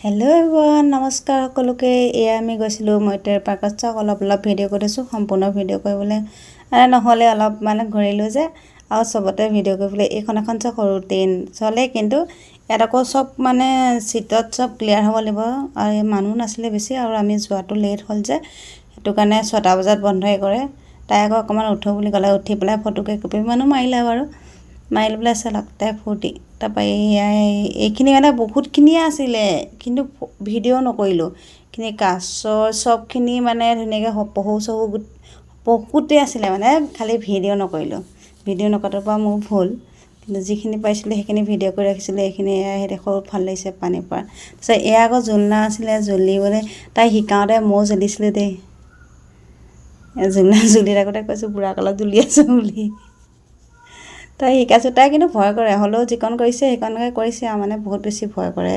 hello' everyone নমস্কাৰ সকলোকে এয়া আমি গৈছিলোঁ মইতেৰ পাৰ্কত চাওক অলপ ভিডিঅ' কৰিছোঁ সম্পূৰ্ণ ভিডিঅ' কৰিবলৈ নহ'লে অলপ ঘূৰিলোঁ যে আৰু চবতে ভিডিঅ' কৰিবলৈ এইখন এখন চাওক সৰু ট্ৰেইন চলে কিন্তু ইয়াত আকৌ চব চিটত চব ক্লিয়াৰ হ'ব লাগিব আৰু মানুহ নাছিলে বেছি আৰু আমি যোৱাটো লেট হ'ল যে সেইটো কাৰণে 6টা বজাত বন্ধই কৰে তাই আকৌ অকণমান উঠো বুলি ক'লে উঠি পেলাই ফটোকে কপি মানুহ মাৰিলে বাৰু মাইল পেলাই চালক তাই ফূৰ্তি তাৰপৰা এইখিনি বহুতখিনিয়ে আছিলে কিন্তু ভিডিঅ' নকৰিলোঁ কিন্তু কাছৰ চবখিনি ধুনীয়াকৈ পহু চহু বহুতেই আছিলে খালি ভিডিঅ' নকৰিলোঁ ভিডিঅ' নকৰাৰ পৰা মোৰ ভুল কিন্তু যিখিনি পাইছিলোঁ সেইখিনি ভিডিঅ' কৰি ৰাখিছিলোঁ এইখিনি দেখো ভাল লাগিছে পানীৰ পৰা তাৰপিছত এয়া আকৌ জোলনা আছিলে জ্বলিবলৈ তাই শিকাওঁতে ময়ো জ্বলিছিলোঁ দেই জোলনা জ্বলি থাকোঁতে কৈছোঁ বুঢ়া কালত জ্বলি আছোঁ বুলি তাই শিকাইছোঁ তাই কিন্তু ভয় কৰে হ'লেও যিকণ কৰিছে সেইকণকে কৰিছে আৰু বহুত বেছি ভয় কৰে